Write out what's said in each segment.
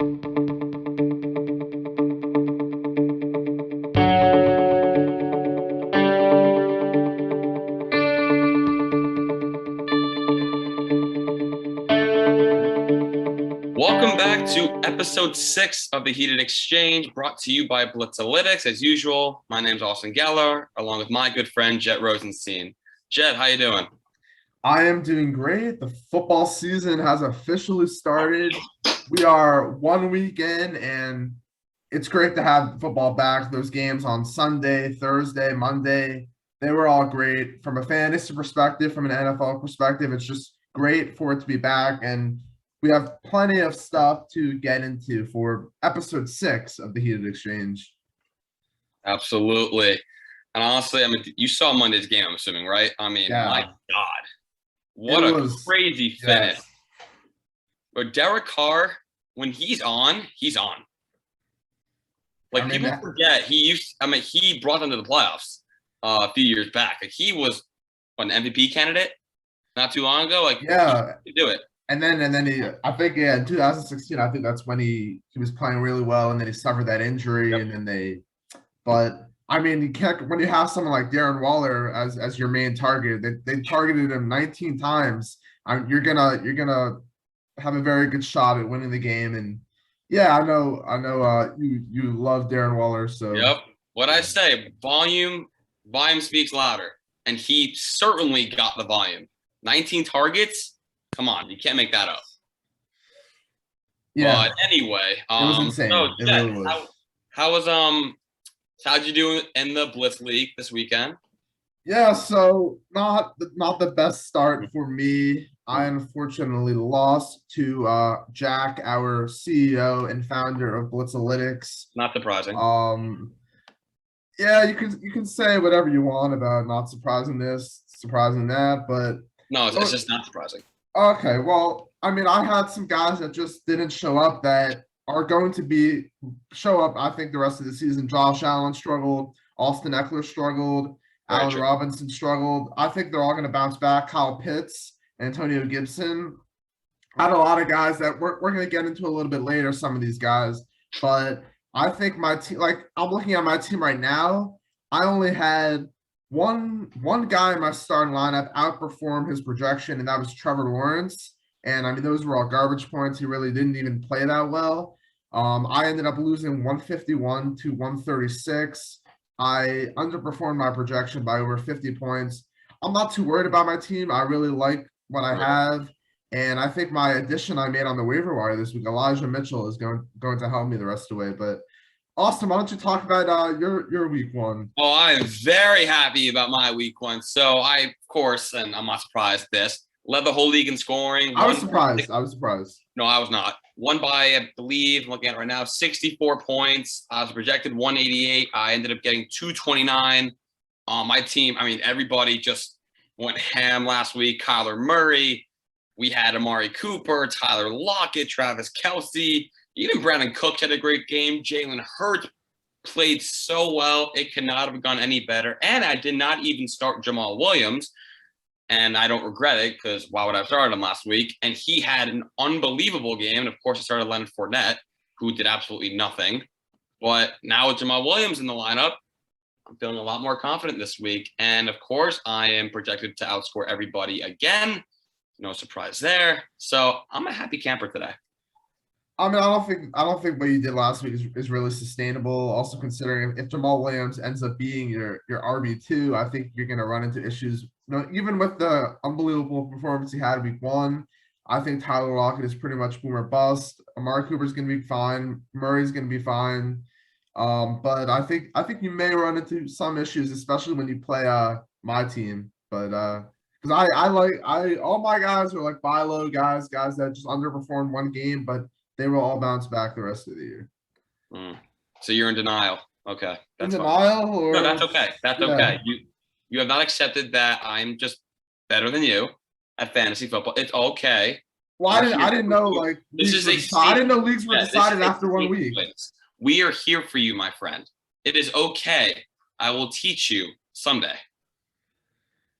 Welcome back to episode 6 of the Heated Exchange, brought to you by Blitz. As usual, my name's Austin Geller, along with my good friend Jett Rosenstein. Jett, how you doing? I am doing great. The football season has officially started. We are 1 week in, and it's great to have football back. Those games on Sunday, Thursday, Monday, they were all great. From a fantasy perspective, from an NFL perspective, it's just great for it to be back. And we have plenty of stuff to get into for episode 6 of the Heated Exchange. Absolutely. And honestly, you saw Monday's game, I'm assuming, right? Yeah. My God. What a crazy finish. Yes. But Derek Carr, when he's on, he's on. People forget he brought them to the playoffs a few years back. He was an MVP candidate not too long ago. He do it. And then I think in 2016, I think that's when he was playing really well, and then he suffered that injury, Yep. and then you can't, when you have someone like Darren Waller as your main target. They targeted him 19 times. You're gonna have a very good shot at winning the game. And yeah, I know you love Darren Waller, so yep. What I say, volume speaks louder, and he certainly got the volume. 19 targets. Come on, you can't make that up. Yeah. But anyway, it was insane. So, it really was. How'd you do in the Blitz League this weekend? Yeah, so not the best start for me. I unfortunately lost to Jack, our CEO and founder of Blitzalytics. Not surprising. Yeah, you can say whatever you want about not surprising this, surprising that, but no, it's just not surprising. Okay, well, I had some guys that just didn't show up that are going to show up, I think, the rest of the season. Josh Allen struggled. Austin Eckler struggled. Allen Robinson struggled. I think they're all going to bounce back. Kyle Pitts, Antonio Gibson. I had a lot of guys that we're going to get into a little bit later, some of these guys. But I think my team, I'm looking at my team right now. I only had one guy in my starting lineup outperform his projection, and that was Trevor Lawrence. And those were all garbage points. He really didn't even play that well. I ended up losing 151 to 136. I underperformed my projection by over 50 points. I'm not too worried about my team. I really like what I have. And I think my addition I made on the waiver wire this week, Elijah Mitchell, is going to help me the rest of the way. But Austin, why don't you talk about your week one? Oh, I am very happy about my week one. So I, of course, and I'm not surprised this, led the whole league in scoring. I was surprised. No, I was not. Won by, I believe, I'm looking at it right now, 64 points. I was projected 188. I ended up getting 229. My team, everybody just went ham last week. Kyler Murray. We had Amari Cooper, Tyler Lockett, Travis Kelce. Even Brandon Cooks had a great game. Jalen Hurts played so well. It could not have gone any better. And I did not even start Jamal Williams. And I don't regret it, because why would I have started him last week? And he had an unbelievable game. And, of course, I started Leonard Fournette, who did absolutely nothing. But now with Jamal Williams in the lineup, I'm feeling a lot more confident this week. And, of course, I am projected to outscore everybody again. No surprise there. So I'm a happy camper today. I don't think what you did last week is really sustainable. Also, considering if Jamal Williams ends up being your RB2, I think you're going to run into issues. Even with the unbelievable performance he had week one, I think Tyler Lockett is pretty much boom or bust. Amari Cooper is going to be fine. Murray's going to be fine. But I think you may run into some issues, especially when you play my team. But because all my guys are like buy low guys that just underperformed one game, but they will all bounce back the rest of the year. So you're in denial. Okay. That's denial? Or... No, that's okay. That's okay. You have not accepted that I'm just better than you at fantasy football. It's okay. Well, I didn't know I didn't know leagues were decided after 1 week. We are here for you, my friend. It is okay. I will teach you someday.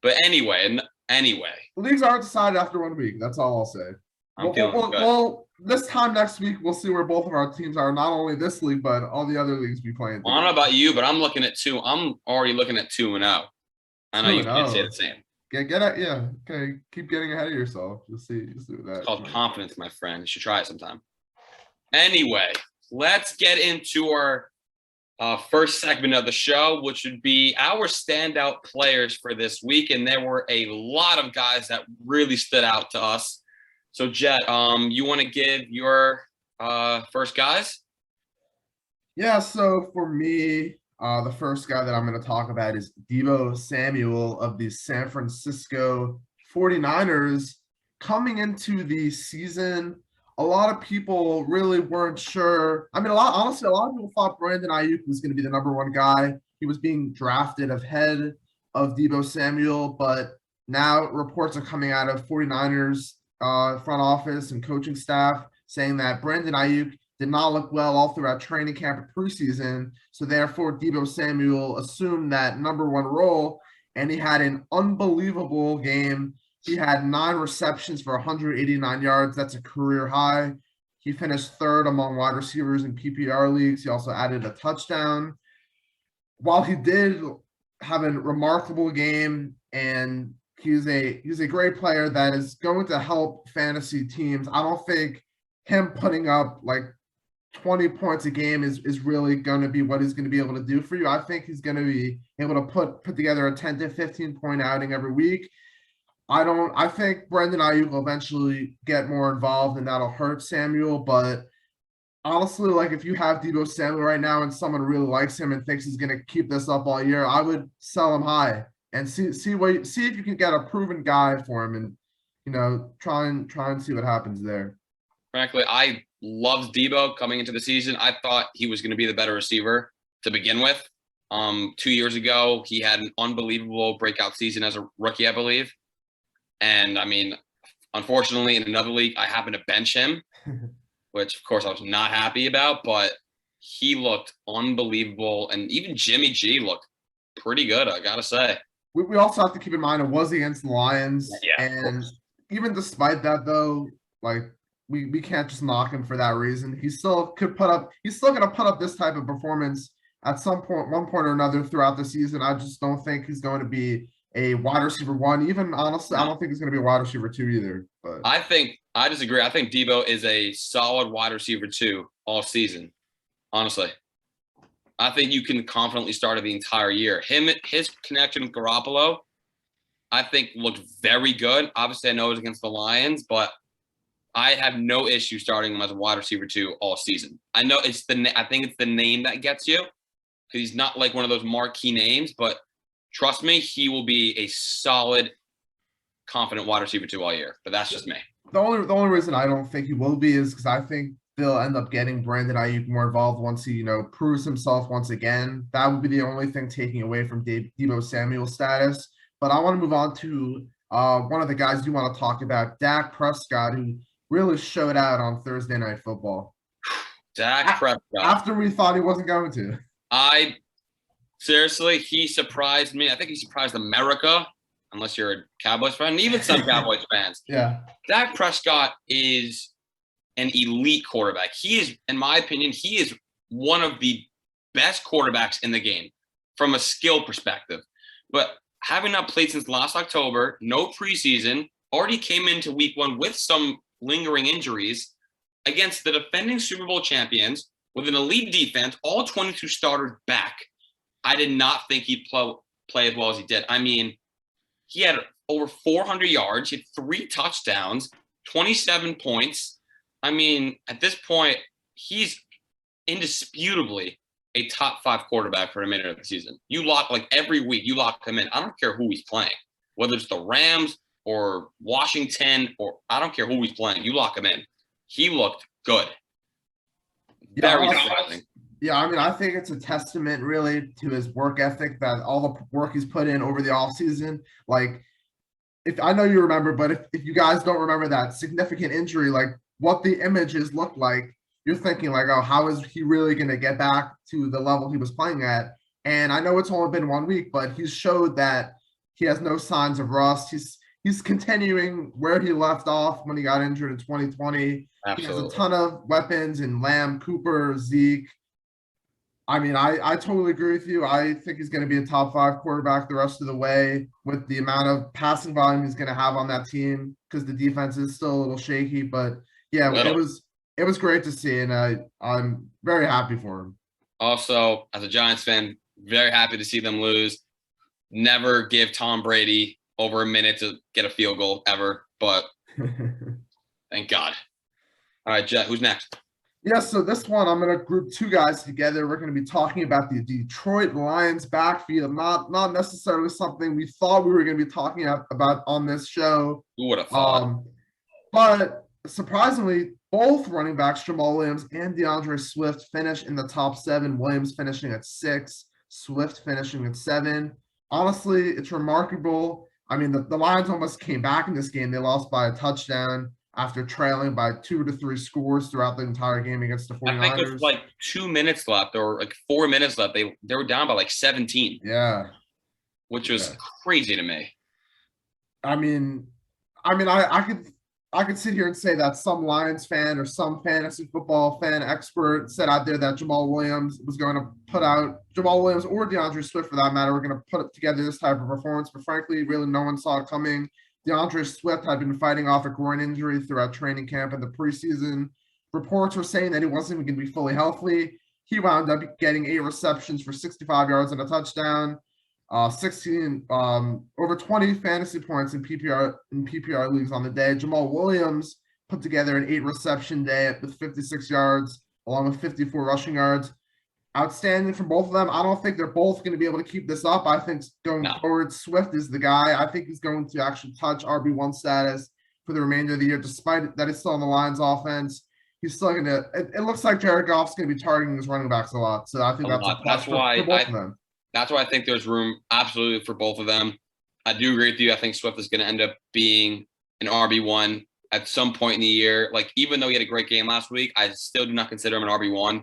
But anyway. The leagues aren't decided after 1 week. That's all I'll say. I'm feeling good. Well, this time next week, we'll see where both of our teams are. Not only this league, but all the other leagues we play in. I don't know about you, but I'm looking at two. I'm already looking at 2-0. I know you can't say the same. Get it, yeah. Okay, keep getting ahead of yourself. You'll see what that. It's called confidence, my friend. You should try it sometime. Anyway, let's get into our first segment of the show, which would be our standout players for this week. And there were a lot of guys that really stood out to us. So, Jett, you want to give your first guys? Yeah, so for me, the first guy that I'm going to talk about is Deebo Samuel of the San Francisco 49ers. Coming into the season, a lot of people really weren't sure. I mean, honestly, a lot of people thought Brandon Ayuk was going to be the number one guy. He was being drafted ahead of Deebo Samuel, but now reports are coming out of 49ers front office and coaching staff saying that Brandon Ayuk did not look well all throughout training camp and preseason. So therefore, Deebo Samuel assumed that number one role, and he had an unbelievable game. He had 9 receptions for 189 yards. That's a career high. He finished third among wide receivers in PPR leagues. He also added a touchdown. While he did have a remarkable game, and he's a great player that is going to help fantasy teams, I don't think him putting up like 20 points a game is really going to be what he's going to be able to do for you. I think he's going to be able to put together a 10 to 15 point outing every week. I think Brandon Ayuk will eventually get more involved, and that'll hurt Samuel. But honestly, like if you have Deebo Samuel right now and someone really likes him and thinks he's going to keep this up all year, I would sell him high and see if you can get a proven guy for him, and try and see what happens there. Frankly, I loved Deebo coming into the season. I thought he was going to be the better receiver to begin with. 2 years ago, he had an unbelievable breakout season as a rookie, I believe. And I mean, unfortunately, in another league, I happened to bench him, which of course I was not happy about, but he looked unbelievable. And even Jimmy G looked pretty good, I got to say. We also have to keep in mind it was against the Lions. Yeah, and even despite that, though, like we can't just knock him for that reason. He's still going to put up this type of performance at one point or another throughout the season. I just don't think he's going to be a wide receiver 1. Even honestly, I don't think he's going to be a wide receiver 2 either. But I disagree. I think Deebo is a solid wide receiver 2 all season. Honestly, I think you can confidently start it the entire year. His connection with Garoppolo, I think looked very good. Obviously, I know it was against the Lions, but I have no issue starting him as a wide receiver 2 all season. I know I think it's the name that gets you, because he's not like one of those marquee names, but trust me, he will be a solid, confident wide receiver 2 all year. But that's just me. The only reason I don't think he will be is because I think they'll end up getting Brandon Ayuk more involved once he, proves himself once again. That would be the only thing taking away from Deebo Samuel's status. But I want to move on to one of the guys you want to talk about, Dak Prescott, who really showed out on Thursday Night Football. Dak Prescott. After we thought he wasn't going to. Seriously, he surprised me. I think he surprised America, unless you're a Cowboys fan, and even some Cowboys fans. Yeah. Dak Prescott is an elite quarterback. He is, in my opinion, he is one of the best quarterbacks in the game from a skill perspective. But having not played since last October, no preseason, already came into week 1 with some lingering injuries against the defending Super Bowl champions with an elite defense, all 22 starters back. I did not think he'd play as well as he did. I mean, he had over 400 yards. He had 3 touchdowns, 27 points. I mean, at this point, he's indisputably a top 5 quarterback for the remainder of the season. Every week, you lock him in. I don't care who he's playing, whether it's the Rams or Washington, or I don't care who he's playing. You lock him in. He looked good. Very surprising. Yeah, I mean, I think it's a testament really to his work ethic, that all the work he's put in over the offseason. Like, if I know you remember, but if you guys don't remember that significant injury, like what the images look like, you're thinking like, oh, how is he really going to get back to the level he was playing at? And I know it's only been 1 week, but he's showed that he has no signs of rust. he's continuing where he left off when he got injured in 2020. He has a Absolutely. ton of weapons in Lamb, Cooper, Zeke. I mean, I totally agree with you. I think he's going to be a top 5 quarterback the rest of the way with the amount of passing volume he's going to have on that team because the defense is still a little shaky. But yeah, Little. it was great to see, and I'm very happy for him. Also, as a Giants fan, very happy to see them lose. Never give Tom Brady over a minute to get a field goal ever, but thank God. All right, Jett, who's next? Yeah, so this one I'm going to group 2 guys together. We're going to be talking about the Detroit Lions backfield, not necessarily something we thought we were going to be talking about on this show. Who would have thought? But surprisingly, both running backs, Jamal Williams and DeAndre Swift, finished in the top 7. Williams finishing at 6, Swift finishing at 7. Honestly, it's remarkable. I mean, the Lions almost came back in this game. They lost by a touchdown after trailing by 2 to 3 scores throughout the entire game against the 49ers. I think there's like 2 minutes left or like 4 minutes left. They were down by like 17. Yeah. Which was crazy to me. I could sit here and say that some Lions fan or some fantasy football fan expert said out there that Jamal Williams or DeAndre Swift for that matter, were going to put together this type of performance. But frankly, really no one saw it coming. DeAndre Swift had been fighting off a groin injury throughout training camp and the preseason. Reports were saying that he wasn't even going to be fully healthy. He wound up getting 8 receptions for 65 yards and a touchdown. 16 over 20 fantasy points in PPR leagues on the day. Jamal Williams put together an 8 reception day with 56 yards along with 54 rushing yards. Outstanding from both of them. I don't think they're both going to be able to keep this up. I think going forward, Swift is the guy. I think he's going to actually touch RB1 status for the remainder of the year, despite that he's still on the Lions offense. He's still going to. It looks like Jared Goff's going to be targeting his running backs a lot. So I think that's a plus for both of them. That's why I think there's room absolutely for both of them. I do agree with you. I think Swift is going to end up being an RB1 at some point in the year. Like, even though he had a great game last week, I still do not consider him an RB1.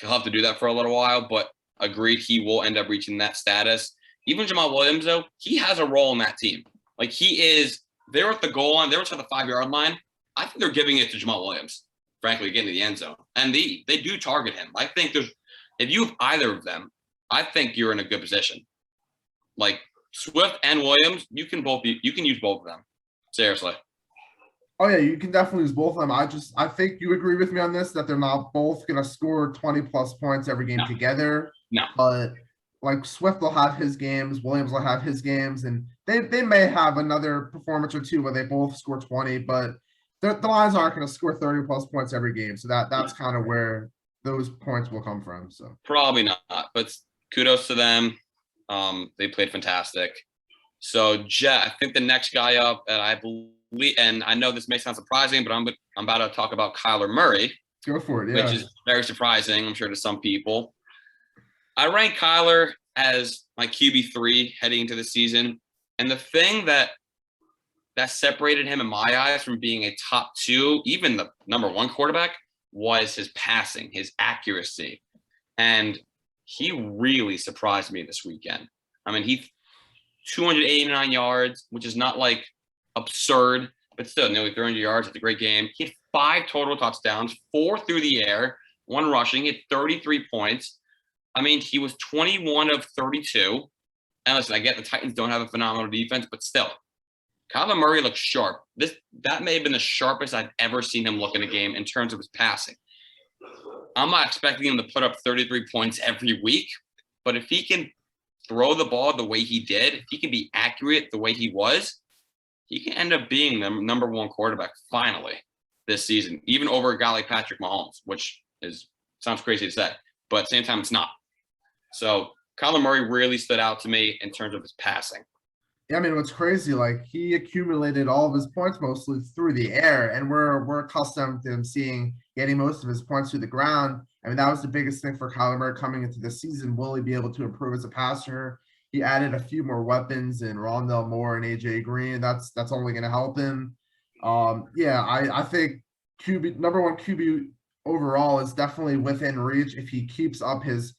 He'll have to do that for a little while, but agreed, he will end up reaching that status. Even Jamal Williams, though, he has a role in that team. Like, they're at the goal line, they're at the 5-yard line. I think they're giving it to Jamal Williams, frankly, getting to the end zone. And they do target him. I think if you have either of them, I think you're in a good position. Like Swift and Williams, you can use both of them. Seriously. Oh yeah, you can definitely use both of them. I think you agree with me on this that they're not both gonna score 20 plus points every game together. No. But like Swift will have his games, Williams will have his games, and they may have another performance or two where they both score 20, but the Lions aren't gonna score 30 plus points every game. So that's kind of where those points will come from. So probably not, but kudos to them. They played fantastic. So Jett, I think the next guy up, and I believe, and I know this may sound surprising, but I'm about to talk about Kyler Murray. Go for it, yeah. Which is very surprising, I'm sure, to some people. I rank Kyler as my QB3 heading into the season, and the thing that separated him in my eyes from being a top 2, even the number 1 quarterback, was his passing, his accuracy, and he really surprised me this weekend. I mean, he 289 yards, which is not like absurd, but still nearly 300 yards. It's a great game. He had 5 total touchdowns, 4 through the air, 1 rushing. He had 33 points. I mean, he was 21 of 32. And listen, I get the Titans don't have a phenomenal defense, but still, Kyler Murray looks sharp. That may have been the sharpest I've ever seen him look in a game in terms of his passing. I'm not expecting him to put up 33 points every week, but if he can throw the ball the way he did, if he can be accurate the way he was, he can end up being the number 1 quarterback finally this season, even over a guy like Patrick Mahomes, which sounds crazy to say, but at the same time, it's not. So Kyler Murray really stood out to me in terms of his passing. Yeah, I mean, what's crazy, like he accumulated all of his points mostly through the air, and we're accustomed to him getting most of his points through the ground. I mean, that was the biggest thing for Kyler Murray coming into the season. Will he be able to improve as a passer? He added a few more weapons in Rondell Moore and AJ Green. That's only going to help him. I think number 1 QB overall is definitely within reach if he keeps up his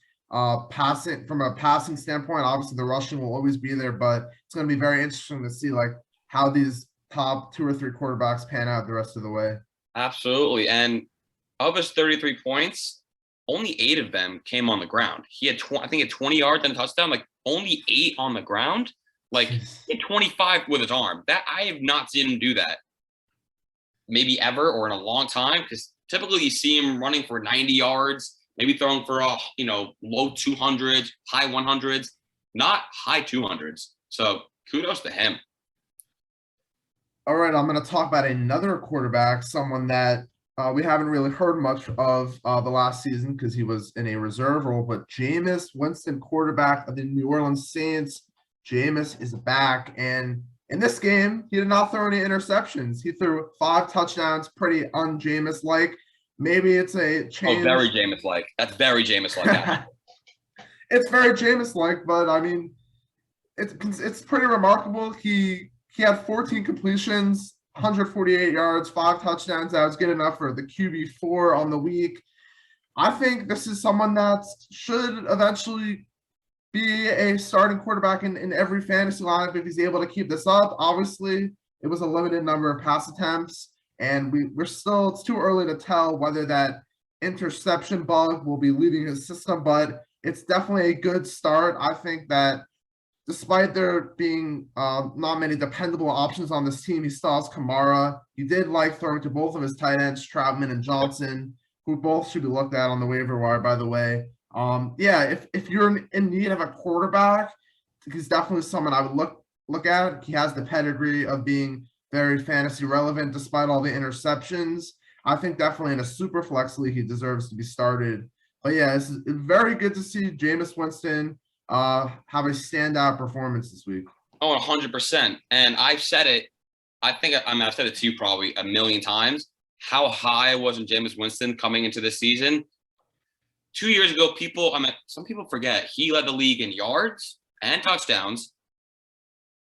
passing from a passing standpoint. Obviously, the rushing will always be there, but it's going to be very interesting to see like how these top 2 or 3 quarterbacks pan out the rest of the way. Absolutely. And of his 33 points, only 8 of them came on the ground. He had, I think, he had 20 yards and a touchdown, like only 8 on the ground. Like he had 25 with his arm. That I have not seen him do that maybe ever or in a long time, because typically you see him running for 90 yards, maybe throwing for low 200s, high 100s, not high 200s. So kudos to him. All right, I'm going to talk about another quarterback, someone that we haven't really heard much of the last season because he was in a reserve role, but Jameis Winston, quarterback of the New Orleans Saints. Jameis is back, and in this game, he did not throw any interceptions. He threw 5 touchdowns, pretty un-Jameis-like. Maybe it's a change. Oh, very Jameis-like. That's very Jameis-like. It's very Jameis-like, but I mean, it's pretty remarkable. He had 14 completions, 148 yards, 5 touchdowns. That was good enough for the QB4 on the week. I think this is someone that should eventually be a starting quarterback in every fantasy lineup if he's able to keep this up. Obviously, it was a limited number of pass attempts, and it's too early to tell whether that interception bug will be leaving his system, but it's definitely a good start. I think that despite there being not many dependable options on this team, he still has Kamara. He did like throwing to both of his tight ends, Troutman and Johnson, who both should be looked at on the waiver wire, by the way. If you're in need of a quarterback, he's definitely someone I would look at. He has the pedigree of being very fantasy relevant despite all the interceptions. I think definitely in a super flex league, he deserves to be started. But yeah, it's very good to see Jameis Winston have a standout performance this week. Oh, 100%. And I've said it. I've said it to you probably a million times. How high was in Jameis Winston coming into this season? 2 years ago, some people forget he led the league in yards and touchdowns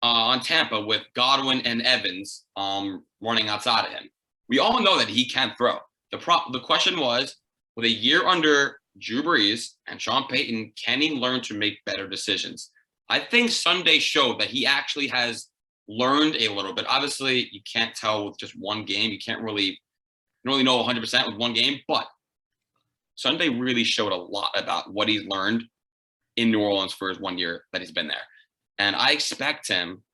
on Tampa with Godwin and Evans running outside of him. We all know that he can throw. The question was, with a year under Drew Brees and Sean Payton, can he learn to make better decisions? I think Sunday showed that he actually has learned a little bit. Obviously, you can't tell with just one game. You can't really know 100% with one game, but Sunday really showed a lot about what he's learned in New Orleans for his 1 year that he's been there. And I expect him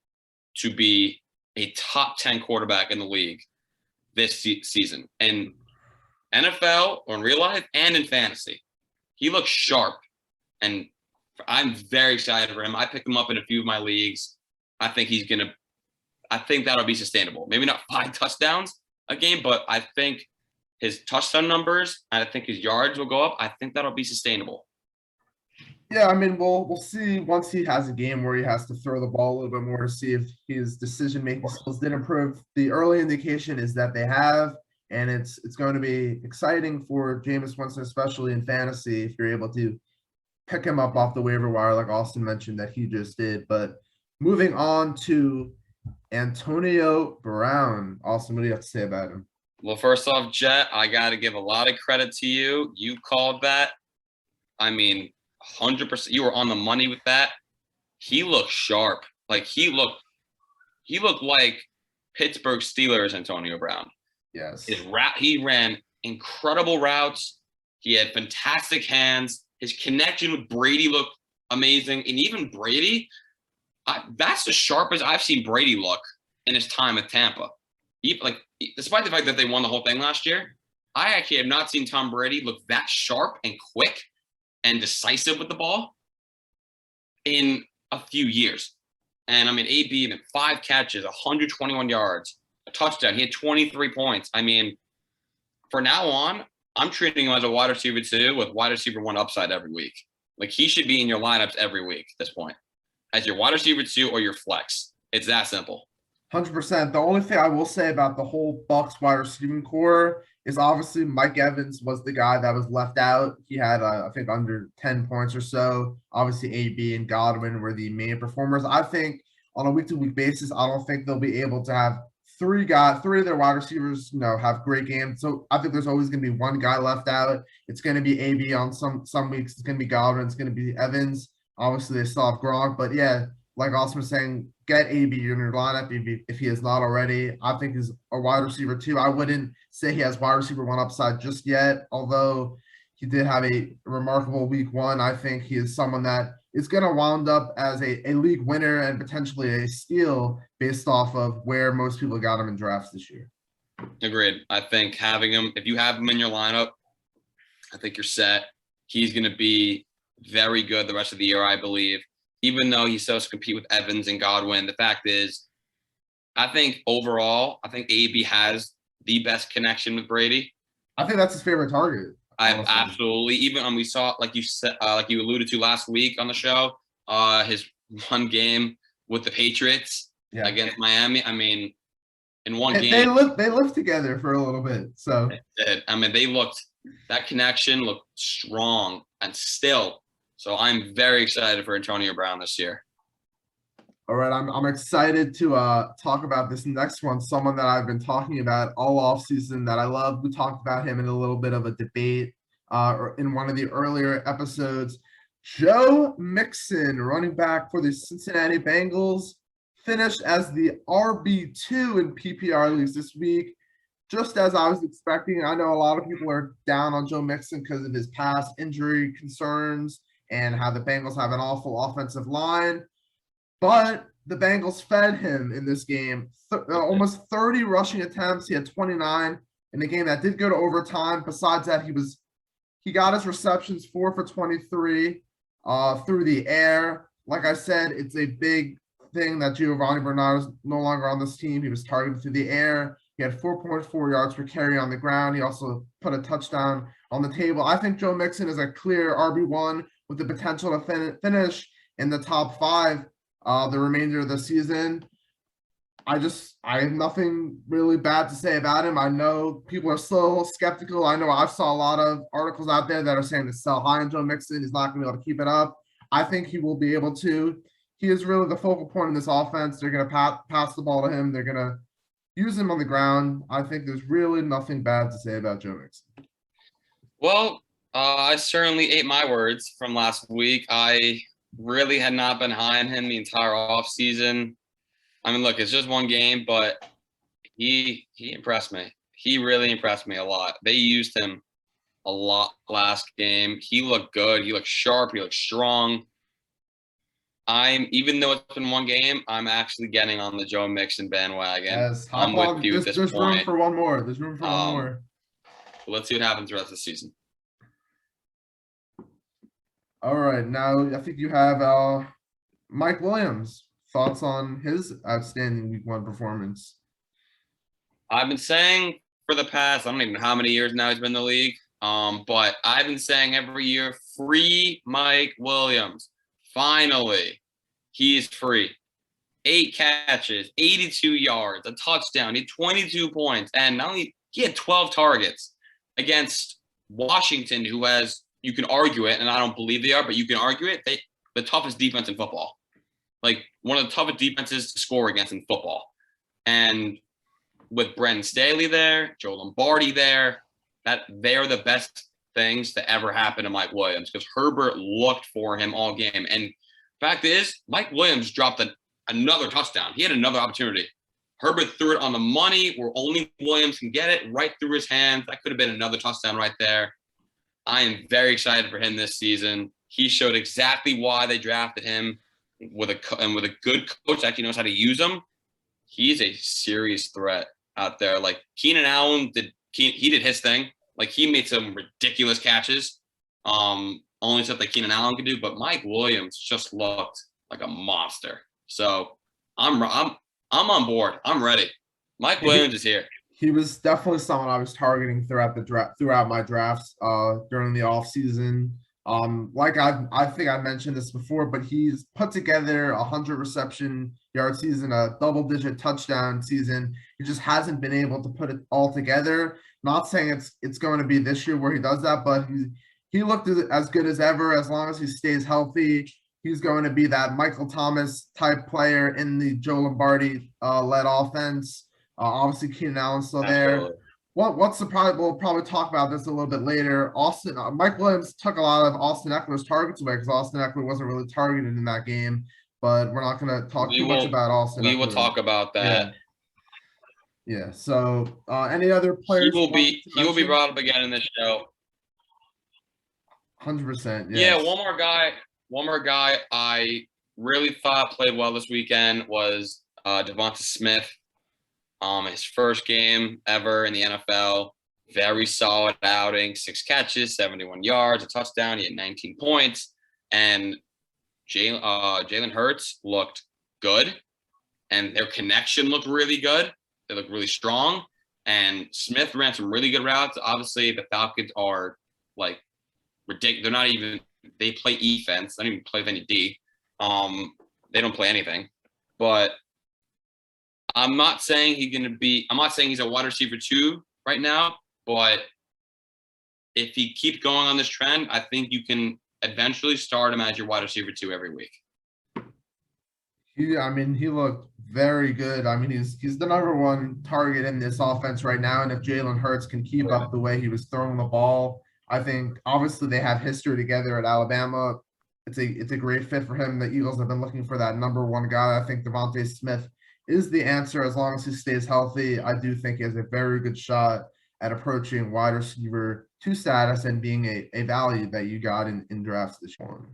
to be a top 10 quarterback in the league this season. In NFL, or in real life, and in fantasy. He looks sharp, and I'm very excited for him. I picked him up in a few of my leagues. I think that'll be sustainable. Maybe not 5 touchdowns a game, but I think his touchdown numbers and I think his yards will go up. I think that'll be sustainable. Yeah, I mean, we'll see once he has a game where he has to throw the ball a little bit more to see if his decision-making skills did improve. The early indication is that they have, and it's going to be exciting for Jameis Winston, especially in fantasy, if you're able to pick him up off the waiver wire, like Austin mentioned that he just did. But moving on to Antonio Brown. Austin, what do you have to say about him? Well, first off, Jett, I got to give a lot of credit to you. You called that. I mean, 100%. You were on the money with that. He looked sharp. Like he looked like Pittsburgh Steelers Antonio Brown. Yes. He ran incredible routes. He had fantastic hands. His connection with Brady looked amazing. And even Brady, that's the sharpest I've seen Brady look in his time at Tampa. Despite the fact that they won the whole thing last year, I actually have not seen Tom Brady look that sharp and quick and decisive with the ball in a few years. And I mean, AB even 5 catches, 121 yards, a touchdown. He had 23 points. I mean, for now on, I'm treating him as a wide receiver 2 with wide receiver 1 upside every week. Like he should be in your lineups every week at this point as your wide receiver 2 or your flex. It's that simple. 100%. The only thing I will say about the whole Bucs wide receiving core is obviously Mike Evans was the guy that was left out. He had, I think, under 10 points or so. Obviously, AB and Godwin were the main performers. I think on a week-to-week basis, I don't think they'll be able to have three of their wide receivers, have great games. So I think there's always going to be one guy left out. It's going to be AB on some weeks. It's going to be Godwin. It's going to be Evans. Obviously, they still have Gronk. But, yeah, like Austin was saying, get AB in your lineup if he is not already. I think he's a wide receiver too. I wouldn't say he has wide receiver one upside just yet, although he did have a remarkable week one. I think he is someone that is going to wound up as a league winner and potentially a steal based off of where most people got him in drafts this year. Agreed. I think having him, if you have him in your lineup, I think you're set. He's going to be very good the rest of the year, I believe. Even though he still has to compete with Evans and Godwin, the fact is, I think overall, I think AB has the best connection with Brady. I think that's his favorite target. I absolutely. Even we saw, like you said, like you alluded to last week on the show, his one game with the Patriots against Miami. I mean, in one game, they lived together for a little bit. So I mean, that connection looked strong and still. So I'm very excited for Antonio Brown this year. All right, I'm excited to talk about this next one. Someone that I've been talking about all offseason that I love. We talked about him in a little bit of a debate in one of the earlier episodes. Joe Mixon, running back for the Cincinnati Bengals, finished as the RB2 in PPR leagues this week, just as I was expecting. I know a lot of people are down on Joe Mixon because of his past injury concerns and how the Bengals have an awful offensive line. But the Bengals fed him in this game. Almost 30 rushing attempts. He had 29 in a game that did go to overtime. Besides that, he got his receptions 4 for 23 through the air. Like I said, it's a big thing that Giovanni Bernard is no longer on this team. He was targeted through the air. He had 4.4 yards per carry on the ground. He also put a touchdown on the table. I think Joe Mixon is a clear RB1 with the potential to finish in the top 5 the remainder of the season. I have nothing really bad to say about him. I know people are still skeptical. I know I've saw a lot of articles out there that are saying to sell high on Joe Mixon. He's not going to be able to keep it up. I think he will be able to. He is really the focal point in this offense. They're going to pass the ball to him. They're going to use him on the ground. I think there's really nothing bad to say about Joe Mixon. Well, I certainly ate my words from last week. I really had not been high on him the entire offseason. I mean, look, it's just one game, but he impressed me. He really impressed me a lot. They used him a lot last game. He looked good. He looked sharp. He looked strong. Even though it's been one game, I'm actually getting on the Joe Mixon bandwagon. Yes, I'm with you at this point. There's room for one more. There's room for one more. Let's see what happens the rest of the season. All right, now I think you have Mike Williams. Thoughts on his outstanding week 1 performance? I've been saying for the past, I don't even know how many years now he's been in the league, but I've been saying every year, free Mike Williams. Finally, he is free. 8 catches, 82 yards, a touchdown. He had 22 points, and not only he had 12 targets against Washington, who has, you can argue it, and I don't believe they are, but you can argue it. The toughest defense in football, like one of the toughest defenses to score against in football. And with Brandon Staley there, Joe Lombardi there, that they're the best things to ever happen to Mike Williams because Herbert looked for him all game. And fact is, Mike Williams dropped another touchdown. He had another opportunity. Herbert threw it on the money where only Williams can get it right through his hands. That could have been another touchdown right there. I am very excited for him this season. He showed exactly why they drafted him with a good coach that actually knows how to use him. He's a serious threat out there. Like Keenan Allen he did his thing. Like he made some ridiculous catches. Only stuff that Keenan Allen could do, but Mike Williams just looked like a monster. So I'm on board. I'm ready. Mike Williams is here. He was definitely someone I was targeting throughout my drafts during the offseason. Like I think I mentioned this before, but he's put together a 100 reception yard season, a double-digit touchdown season. He just hasn't been able to put it all together. Not saying it's going to be this year where he does that, but he looked as good as ever. As long as he stays healthy, he's going to be that Michael Thomas type player in the Joe Lombardi led offense. Obviously, Keenan Allen's still there. What's the problem? We'll probably talk about this a little bit later. Mike Williams took a lot of Austin Eckler's targets away because Austin Eckler wasn't really targeted in that game. but we're not going to talk too much about Austin. We will talk about that. Yeah. So any other players? He will be brought up again in this show. 100%. Yeah. One more guy I really thought played well this weekend was Devonta Smith. His first game ever in the NFL. Very solid outing. 6 catches, 71 yards, a touchdown. He had 19 points. And Jalen Hurts looked good. And their connection looked really good. They looked really strong. And Smith ran some really good routes. Obviously, the Falcons are like ridiculous. They're not even – they play defense. They don't even play with any D. They don't play anything. But I'm not saying he's a wide receiver 2 right now. But if he keeps going on this trend, I think you can eventually start him as your wide receiver 2 every week. He looked very good. I mean, he's the number 1 target in this offense right now. And if Jalen Hurts can keep up the way he was throwing the ball, I think obviously they have history together at Alabama. It's a great fit for him. The Eagles have been looking for that number 1 guy. I think Devonta Smith is the answer as long as he stays healthy. I do think he has a very good shot at approaching wide receiver 2 status and being a value that you got in drafts this one.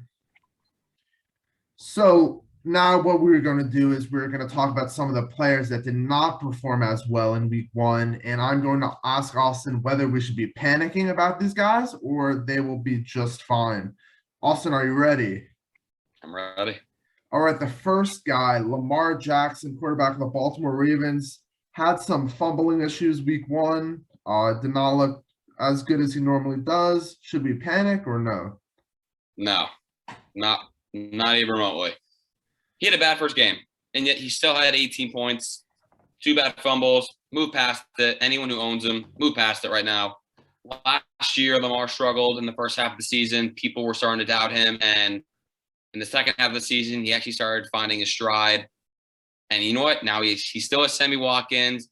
So now what we're going to do is we're going to talk about some of the players that did not perform as well in week 1. And I'm going to ask Austin whether we should be panicking about these guys or they will be just fine. Austin, are you ready? I'm ready. All right. The first guy, Lamar Jackson, quarterback of the Baltimore Ravens, had some fumbling issues week 1. Did not look as good as he normally does. Should we panic or no? No, not even remotely. He had a bad first game, and yet he still had 18 points, 2 bad fumbles, move past it. Anyone who owns him, move past it right now. Last year, Lamar struggled in the first half of the season. People were starting to doubt him, and in the second half of the season, he actually started finding his stride. And you know what? Now he still has Sammy Watkins.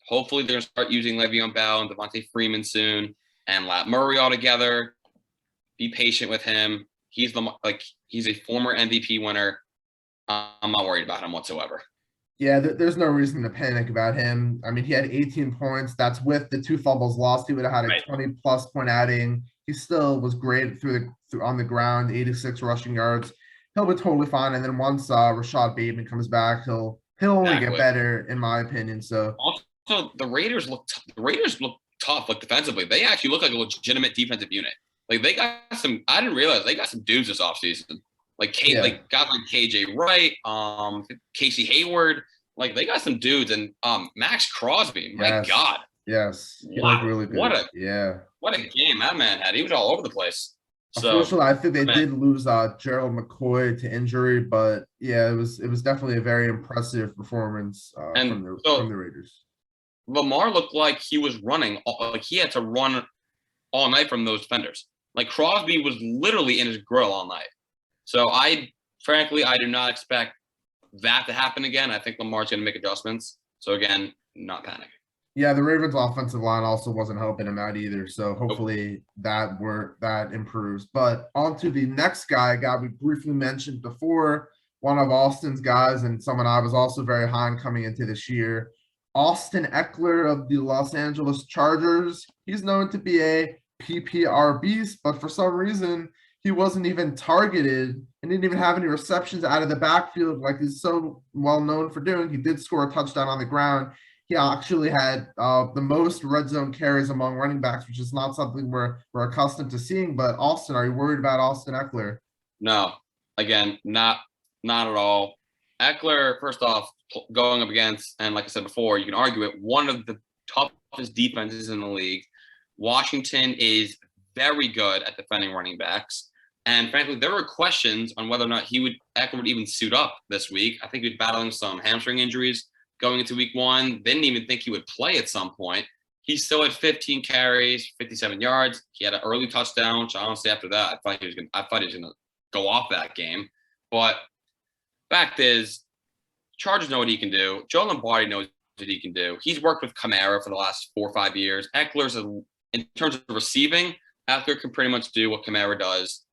Hopefully, they're going to start using Le'Veon Bell and Devontae Freeman soon, and Lat Murray all together. Be patient with him. He's a former MVP winner. I'm not worried about him whatsoever. Yeah, there's no reason to panic about him. I mean, he had 18 points. That's with the 2 fumbles lost. He would have had a 20-plus point outing. He still was great on the ground, 86 rushing yards. He'll be totally fine. And then once Rashad Bateman comes back, he'll only get better, in my opinion. So also, the Raiders look tough, like defensively. They actually look like a legitimate defensive unit. Like they got some. I didn't realize they got some dudes this offseason. Like guys like KJ Wright, Casey Hayward. Like they got some dudes, and Max Crosby. My God. Yes. Wow. Really good. What a game that man had. He was all over the place. Unfortunately, I think they did lose Gerald McCoy to injury, but yeah, it was definitely a very impressive performance from the Raiders. Lamar looked like he was running, like he had to run all night from those defenders. Like Crosby was literally in his grill all night. So I do not expect that to happen again. I think Lamar's going to make adjustments. So again, not panic. Yeah, the Ravens offensive line also wasn't helping him out either. So hopefully that improves. But on to the next guy we briefly mentioned before, one of Austin's guys and someone I was also very high on coming into this year, Austin Eckler of the Los Angeles Chargers. He's known to be a PPR beast, but for some reason, he wasn't even targeted and didn't even have any receptions out of the backfield like he's so well known for doing. He did score a touchdown on the ground. He actually had the most red zone carries among running backs, which is not something we're accustomed to seeing. But Austin, are you worried about Austin Eckler? No, again, not at all. Eckler, first off, going up against, and like I said before, you can argue it, one of the toughest defenses in the league. Washington is very good at defending running backs. And frankly, there were questions on whether or not Eckler would even suit up this week. I think he was battling some hamstring injuries going into week 1. Didn't even think he would play at some point. He still had 15 carries, 57 yards. He had an early touchdown, which honestly after that, I thought he was going to go off that game. But fact is, Chargers know what he can do. Joe Lombardi knows what he can do. He's worked with Kamara for the last 4 or 5 years. In terms of receiving, Eckler can pretty much do what Kamara does.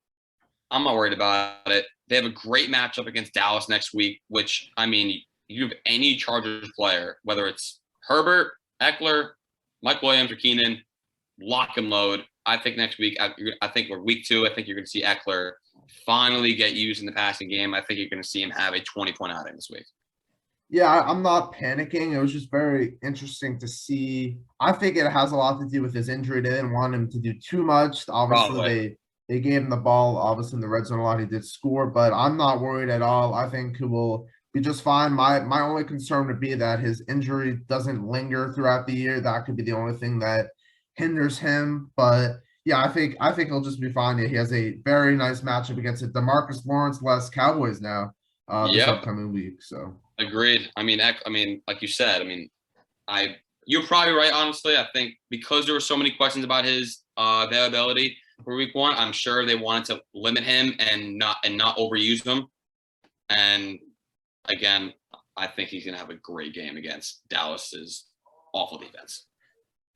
I'm not worried about it. They have a great matchup against Dallas next week, which, I mean, you have any Chargers player, whether it's Herbert, Eckler, Mike Williams, or Keenan, lock and load. I think next week, I think we're week 2. I think you're going to see Eckler finally get used in the passing game. I think you're going to see him have a 20-point outing this week. Yeah, I'm not panicking. It was just very interesting to see. I think it has a lot to do with his injury. They didn't want him to do too much. Obviously, Probably. they gave him the ball, obviously in the red zone a lot. He did score, but I'm not worried at all. I think he will be just fine. My only concern would be that his injury doesn't linger throughout the year. That could be the only thing that hinders him. But yeah, I think he'll just be fine. He has a very nice matchup against the DeMarcus Lawrence-less Cowboys now this Yep. upcoming week. So. Agreed. I mean, like you said, you're probably right. Honestly, I think because there were so many questions about his availability for week 1, I'm sure they wanted to limit him and not overuse him. And again, I think he's gonna have a great game against Dallas's awful defense.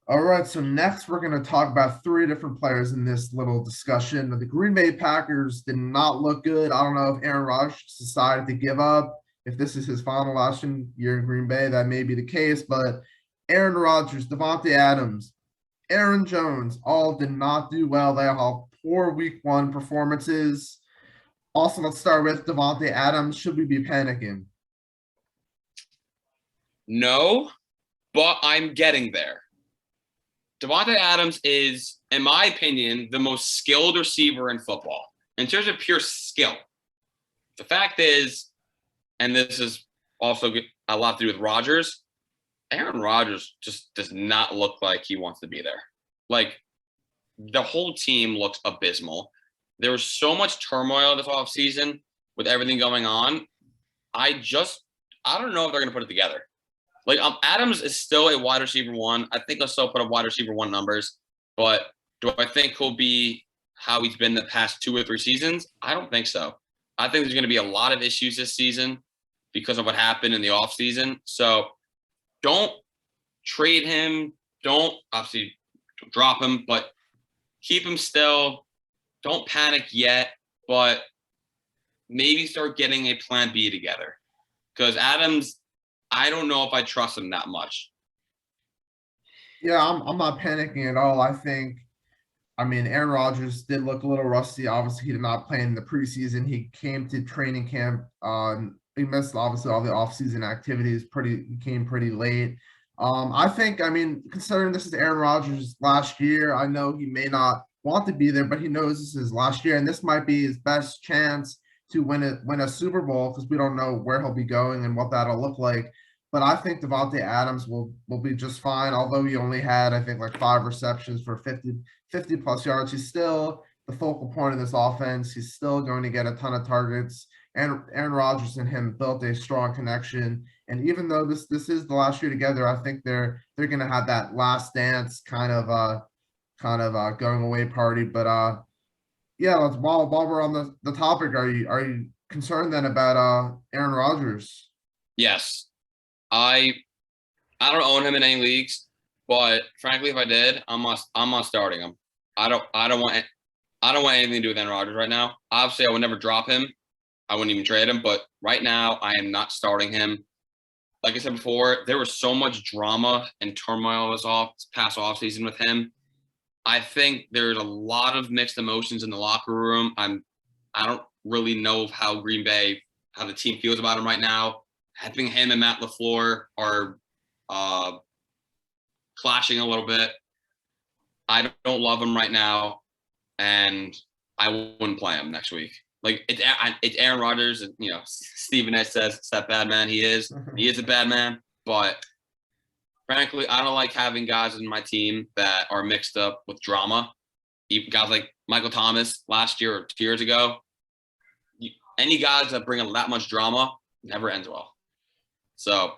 All right, so next we're going to talk about 3 different players in this little discussion. The Green Bay Packers did not look good. I don't know if Aaron Rodgers decided to give up. If this is his final last year in Green Bay, that may be the case. But Aaron Rodgers, Devonta Adams, Aaron Jones, all did not do well. They all poor week 1 performances. Also, let's start with Devonta Adams. Should we be panicking? No, but I'm getting there. Devonta Adams is, in my opinion, the most skilled receiver in football in terms of pure skill. The fact is, and this is also a lot to do with Rodgers, Aaron Rodgers just does not look like he wants to be there. Like, the whole team looks abysmal. There was so much turmoil this offseason with everything going on. I don't know if they're going to put it together. Like, Adams is still a wide receiver 1. I think he'll still put up wide receiver 1 numbers. But do I think he'll be how he's been the past 2 or 3 seasons? I don't think so. I think there's going to be a lot of issues this season because of what happened in the offseason. So don't trade him. Don't obviously drop him, but keep him still. Don't panic yet, but maybe start getting a plan B together. Because Adams, I don't know if I trust him that much. Yeah, I'm not panicking at all. I mean, Aaron Rodgers did look a little rusty. Obviously, he did not play in the preseason. He came to training camp. He missed obviously all the offseason activities. He came pretty late. I mean, considering this is Aaron Rodgers' last year, I know he may not want to be there, but he knows this is his last year, and this might be his best chance to win a Super Bowl because we don't know where he'll be going and what that'll look like. But I think Devonta Adams will be just fine. Although he only had, I think, like 5 receptions for 50 plus yards, he's still the focal point of this offense. He's still going to get a ton of targets. And Aaron Rodgers and him built a strong connection. And even though this is the last year together, I think they're going to have that last dance kind of going away party. But yeah, while we're on the topic, are you concerned then about Aaron Rodgers? Yes. I don't own him in any leagues, but frankly, if I did, I'm not starting him. I don't want anything to do with Aaron Rodgers right now. Obviously, I would never drop him. I wouldn't even trade him, but right now I am not starting him. Like I said before, there was so much drama and turmoil this past offseason with him. I think there's a lot of mixed emotions in the locker room. I don't really know how the team feels about him right now. I think him and Matt LaFleur are clashing a little bit. I don't love him right now, and I wouldn't play him next week. Like, it's Aaron Rodgers, and Stephen A. says it's that bad man he is. He is a bad man, but frankly, I don't like having guys in my team that are mixed up with drama. Even guys like Michael Thomas last year or 2 years ago. Any guys that bring that much drama never ends well. So,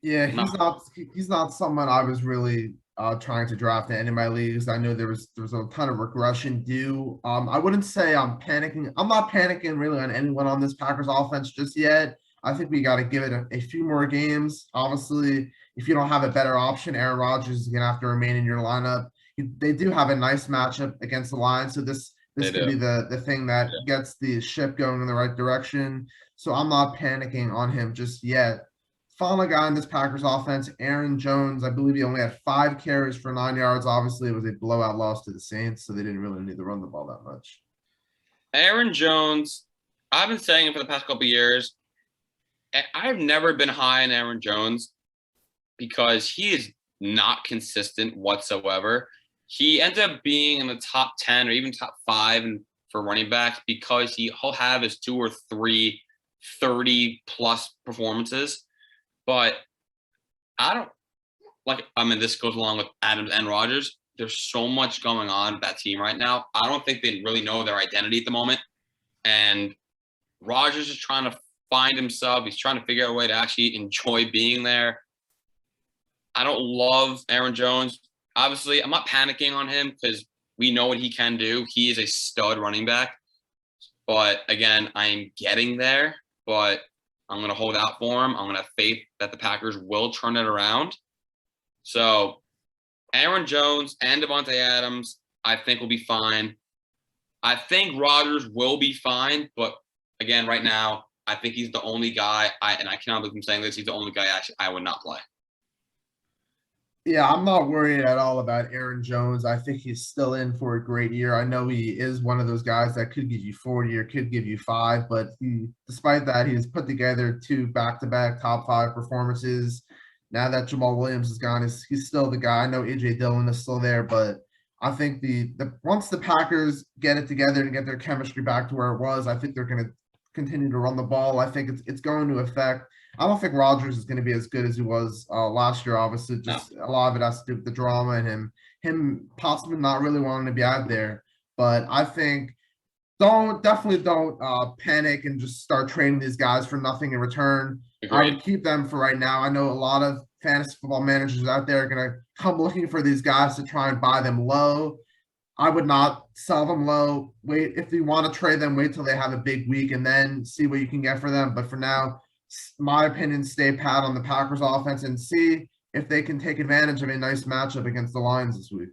yeah, he's not someone I was really trying to draft in any of my leagues. I know there was a ton of regression due. I wouldn't say I'm panicking. I'm not panicking really on anyone on this Packers offense just yet. I think we got to give it a few more games. Obviously, if you don't have a better option, Aaron Rodgers is going to have to remain in your lineup. They do have a nice matchup against the Lions, so this this They could be do. the thing that gets the ship going in the right direction. So I'm not panicking on him just yet. Final guy in this Packers offense, Aaron Jones. I believe he only had 5 carries for 9 yards. Obviously, it was a blowout loss to the Saints, so they didn't really need to run the ball that much. Aaron Jones, I've been saying it for the past couple of years. I've never been high on Aaron Jones because he is not consistent whatsoever. He ends up being in the top 10 or even top 5 for running backs because he'll have his 2 or 3 30-plus performances. But I don't this goes along with Adams and Rodgers. There's so much going on with that team right now. I don't think they really know their identity at the moment. And Rodgers is trying to find himself. He's trying to figure out a way to actually enjoy being there. I don't love Aaron Jones. Obviously, I'm not panicking on him because we know what he can do. He is a stud running back. But again, I'm getting there. But I'm going to hold out for him. I'm going to have faith that the Packers will turn it around. So Aaron Jones and Devonta Adams, I think, will be fine. I think Rodgers will be fine. But again, right now, I think he's the only guy, and I cannot believe I'm saying this, he's the only guy I would not play. Yeah, I'm not worried at all about Aaron Jones. I think he's still in for a great year. I know he is one of those guys that could give you 40 or could give you 5, but despite that, he's put together 2 back-to-back top 5 performances. Now that Jamal Williams is gone, he's still the guy. I know AJ Dillon is still there, but I think once the Packers get it together and get their chemistry back to where it was, I think they're going to continue to run the ball. I think it's going to affect. I don't think Rodgers is going to be as good as he was last year. Obviously, just a lot of it has to do with the drama and him possibly not really wanting to be out there. But I think definitely don't panic and just start trading these guys for nothing in return. Agreed. I would keep them for right now. I know a lot of fantasy football managers out there are going to come looking for these guys to try and buy them low. I would not sell them low. Wait, if you want to trade them, wait till they have a big week and then see what you can get for them. But for now, my opinion, stay pat on the Packers offense and see if they can take advantage of a nice matchup against the Lions this week.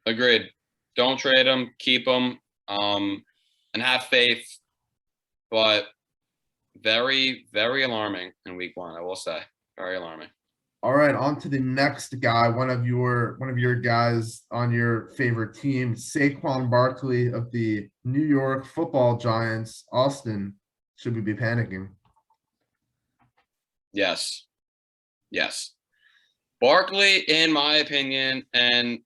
Agreed. Don't trade them, keep them, and have faith. But very, very alarming in week 1, I will say. Very alarming. All right, on to the next guy, one of your guys on your favorite team, Saquon Barkley of the New York Football Giants. Austin, should we be panicking? Yes. Barkley, in my opinion, and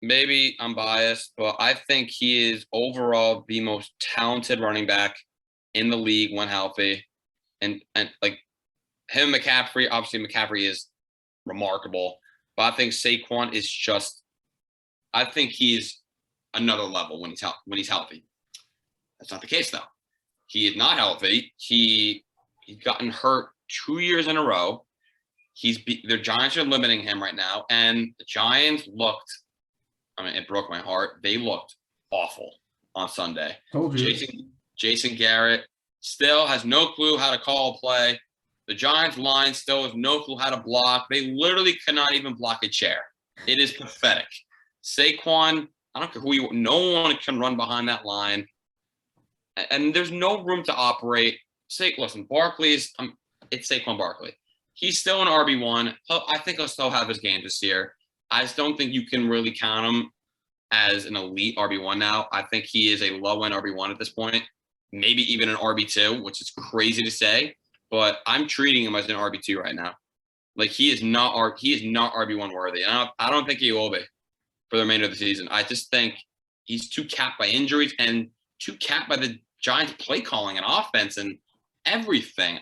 maybe I'm biased, but I think he is overall the most talented running back in the league when healthy. And like him, McCaffrey, obviously McCaffrey is remarkable, but I think Saquon is I think he's another level when he's healthy. That's not the case though. He is not healthy. He's gotten hurt 2 years in a row. The Giants are limiting him right now, and the Giants looked. It broke my heart. They looked awful on Sunday. Told you. Jason Garrett still has no clue how to call a play. The Giants line still has no clue how to block. They literally cannot even block a chair. It is pathetic. Saquon, I don't care no one can run behind that line. And there's no room to operate. Listen, Barkley's it's Saquon Barkley. He's still an RB1. I think he'll still have his game this year. I just don't think you can really count him as an elite RB1 now. I think he is a low-end RB1 at this point, maybe even an RB2, which is crazy to say, but I'm treating him as an RB2 right now. Like he is not RB1 worthy. And I don't think he will be for the remainder of the season. I just think he's too capped by injuries and too capped by the Giants play calling and offense and everything.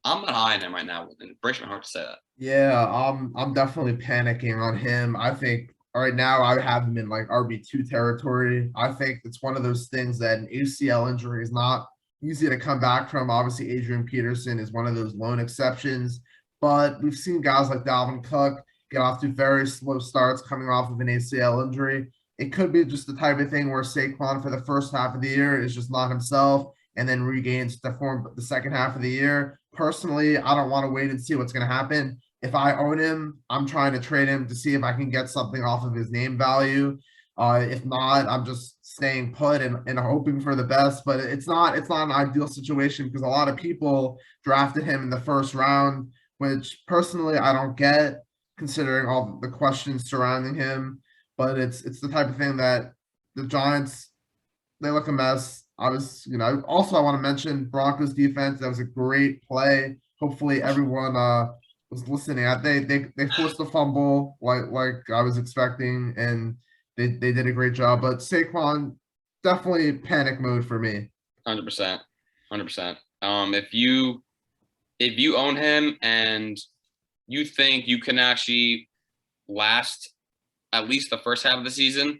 I'm not high on him right now, and it breaks my heart to say that. Yeah, I'm definitely panicking on him. I think right now I have him in like RB2 territory. I think it's one of those things that an ACL injury is not easy to come back from. Obviously, Adrian Peterson is one of those lone exceptions, but we've seen guys like Dalvin Cook get off to very slow starts coming off of an ACL injury. It could be just the type of thing where Saquon for the first half of the year is just not himself and then regains the form the second half of the year. Personally, I don't want to wait and see what's going to happen. If I own him, I'm trying to trade him to see if I can get something off of his name value. If not, I'm just staying put and hoping for the best. But it's not an ideal situation because a lot of people drafted him in the first round, which personally I don't get, considering all the questions surrounding him. But it's the type of thing that the Giants, they look a mess. I want to mention Broncos defense. That was a great play. Hopefully everyone was listening. They forced a fumble like I was expecting, and they did a great job. But Saquon, definitely panic mode for me. 100%. 100%. If you own him and you think you can actually last at least the first half of the season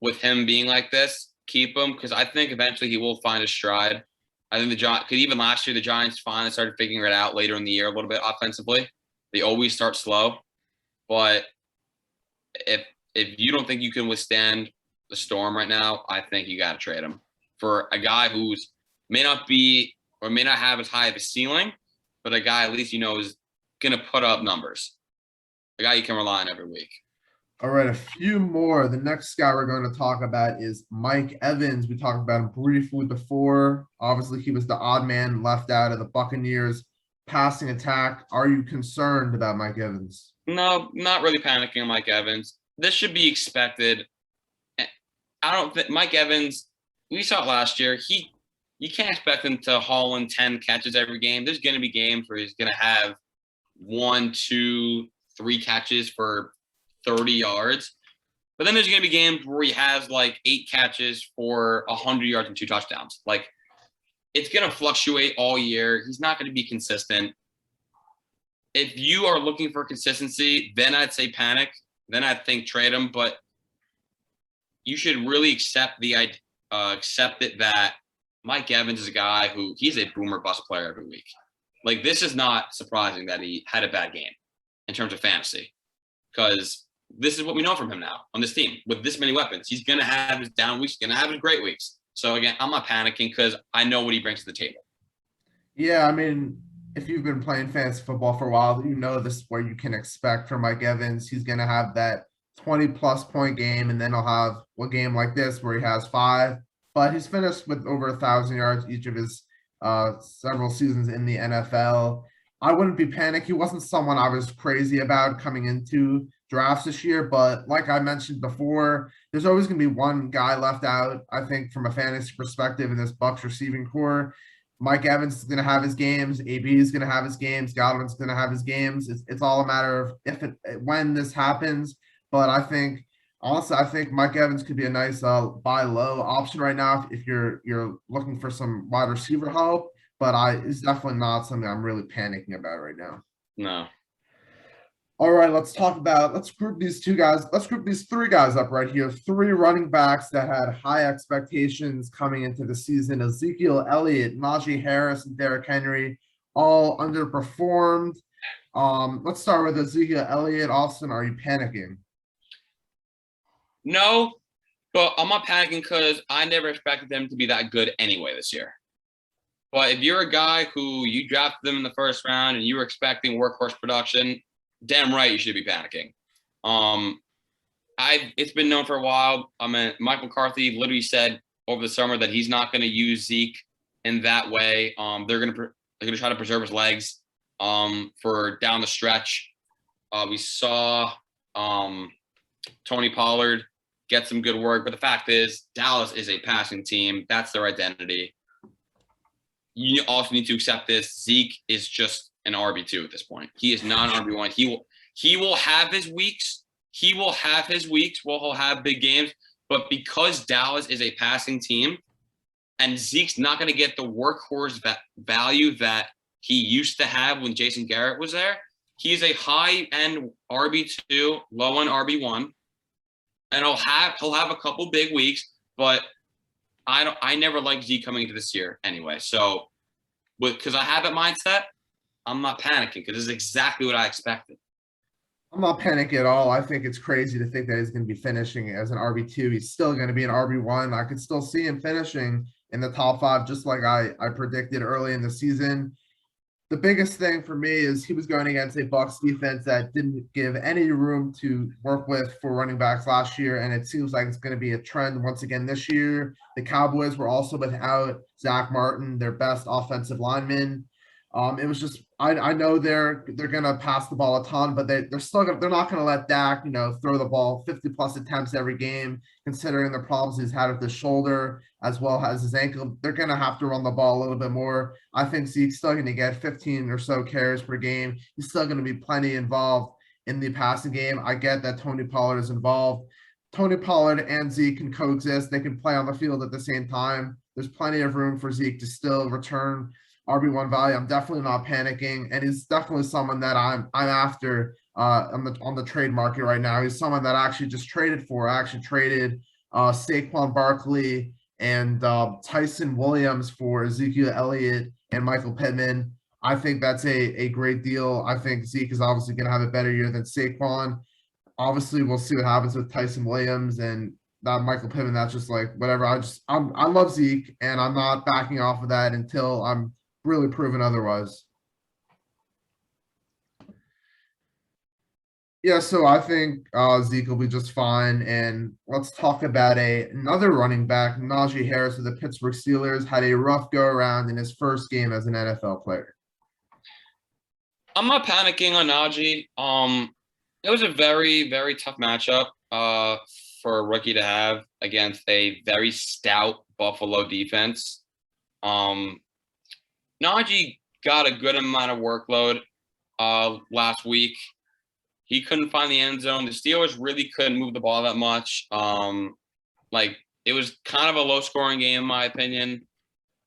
with him being like this, keep him, because I think eventually he will find his stride. I think even last year, the Giants finally started figuring it out later in the year a little bit offensively. They always start slow, but if you don't think you can withstand the storm right now, I think you got to trade him for a guy who's may not have as high of a ceiling, but a guy at least is going to put up numbers. A guy you can rely on every week. All right, a few more. The next guy we're going to talk about is Mike Evans. We talked about him briefly before. Obviously, he was the odd man left out of the Buccaneers passing attack. Are you concerned about Mike Evans? No, not really panicking on Mike Evans. This should be expected. I don't think Mike Evans, we saw it last year. You can't expect him to haul in 10 catches every game. There's going to be games where he's going to have 1, 2, 3 catches for 30 yards. But then there's going to be games where he has like 8 catches for 100 yards and 2 touchdowns. Like, it's going to fluctuate all year. He's not going to be consistent. If you are looking for consistency, then I'd say panic. Then I'd think trade him. But you should really accept it that Mike Evans is a guy who he's a boomer bust player every week. Like, this is not surprising that he had a bad game in terms of fantasy, because this is what we know from him now on this team with this many weapons. He's going to have his down weeks, going to have his great weeks. So again, I'm not panicking because I know what he brings to the table. Yeah, I mean, if you've been playing fantasy football for a while, you know this is what you can expect from Mike Evans. He's going to have that 20-plus point game, and then he'll have a game like this where he has 5. But he's finished with over 1,000 yards each of his several seasons in the NFL. I wouldn't be panicked. He wasn't someone I was crazy about coming into drafts this year, but like I mentioned before, there's always going to be one guy left out, I think, from a fantasy perspective in this Bucs receiving core. Mike Evans is going to have his games. AB is going to have his games. Godwin's going to have his games. It's all a matter of when this happens. But honestly, I think Mike Evans could be a nice buy low option right now if you're looking for some wide receiver help. But it's definitely not something I'm really panicking about right now. No. All right, let's group these 3 guys up right here. 3 running backs that had high expectations coming into the season. Ezekiel Elliott, Najee Harris, and Derrick Henry all underperformed. Let's start with Ezekiel Elliott. Austin, are you panicking? No, but I'm not panicking because I never expected them to be that good anyway this year. But if you're a guy who you drafted them in the first round and you were expecting workhorse production, damn right you should be panicking. It's been known for a while. Mike McCarthy literally said over the summer that he's not going to use Zeke in that way. They're going to try to preserve his legs for down the stretch. We saw Tony Pollard get some good work, but the fact is Dallas is a passing team. That's their identity. You also need to accept this. Zeke is just an RB2 at this point. He is not an RB1. He will have his weeks. He'll have big games, but because Dallas is a passing team and Zeke's not going to get the workhorse value that he used to have when Jason Garrett was there, he's a high-end RB2, low-end RB1, and he'll have a couple big weeks, but I never liked Zeke coming into this year anyway. So, because I have that mindset, I'm not panicking because this is exactly what I expected. I'm not panicking at all. I think it's crazy to think that he's going to be finishing as an RB2. He's still going to be an RB1. I could still see him finishing in the top 5, just like I predicted early in the season. the biggest thing for me is he was going against a Bucs defense that didn't give any room to work with for running backs last year, and it seems like it's going to be a trend once again this year. The Cowboys were also without Zach Martin, their best offensive lineman. It was just I know they're gonna pass the ball a ton, but they're not gonna let Dak throw the ball 50 plus attempts every game, considering the problems he's had with his shoulder as well as his ankle. They're gonna have to run the ball a little bit more. I think Zeke's still gonna get 15 or so carries per game. He's still gonna be plenty involved in the passing game. I get that Tony Pollard is involved. Tony Pollard and Zeke can coexist. They can play on the field at the same time. There's plenty of room for Zeke to still return RB1 value. I'm definitely not panicking, and he's definitely someone that I'm after on the trade market right now. He's someone that I actually just traded for. I actually traded Saquon Barkley and Tyson Williams for Ezekiel Elliott and Michael Pittman. I think that's a great deal. I think Zeke is obviously going to have a better year than Saquon. Obviously, we'll see what happens with Tyson Williams and that Michael Pittman. That's just like whatever. I love Zeke, and I'm not backing off of that until I'm really proven otherwise. Yeah, so I think Zeke will be just fine. And let's talk about another running back. Najee Harris of the Pittsburgh Steelers had a rough go around in his first game as an NFL player. I'm not panicking on Najee. It was a very, very tough matchup for a rookie to have against a very stout Buffalo defense. Najee got a good amount of workload last week. He couldn't find the end zone. The Steelers really couldn't move the ball that much. It was kind of a low-scoring game, in my opinion.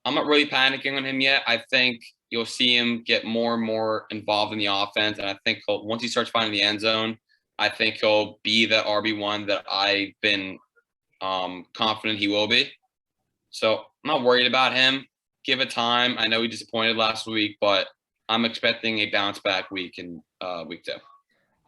I'm not really panicking on him yet. I think you'll see him get more and more involved in the offense, and I think once he starts finding the end zone, I think he'll be the RB1 that I've been confident he will be. So I'm not worried about him. Give it time. I know he disappointed last week, but I'm expecting a bounce back week in week 2.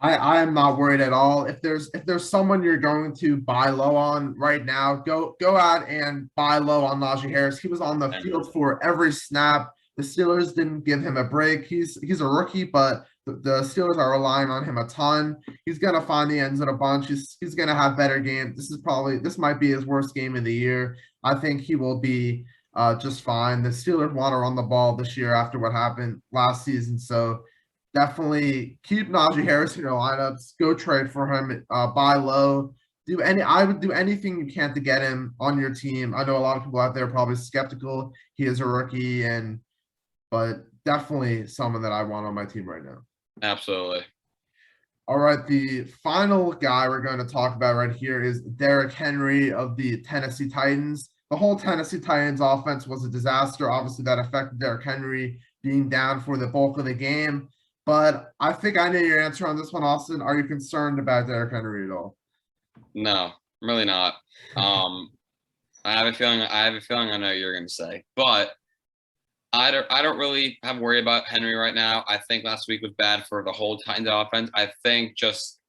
I am not worried at all. If there's someone you're going to buy low on right now, go out and buy low on Najee Harris. He was on the field for every snap. The Steelers didn't give him a break. He's a rookie, but the Steelers are relying on him a ton. He's gonna find the end zone a bunch. He's gonna have better games. This might be his worst game of the year. I think he will be just fine. The Steelers want to run the ball this year after what happened last season. So definitely keep Najee Harris in your lineups. Go trade for him. Buy low. I would do anything you can to get him on your team. I know a lot of people out there are probably skeptical. He is a rookie, but definitely someone that I want on my team right now. Absolutely. All right, the final guy we're going to talk about right here is Derrick Henry of the Tennessee Titans. The whole Tennessee Titans offense was a disaster. Obviously, that affected Derrick Henry being down for the bulk of the game. But I think I know your answer on this one, Austin. Are you concerned about Derrick Henry at all? No, I'm really not. I have a feeling I know what you're going to say, but I don't really have worry about Henry right now. I think last week was bad for the whole Titans offense. I think just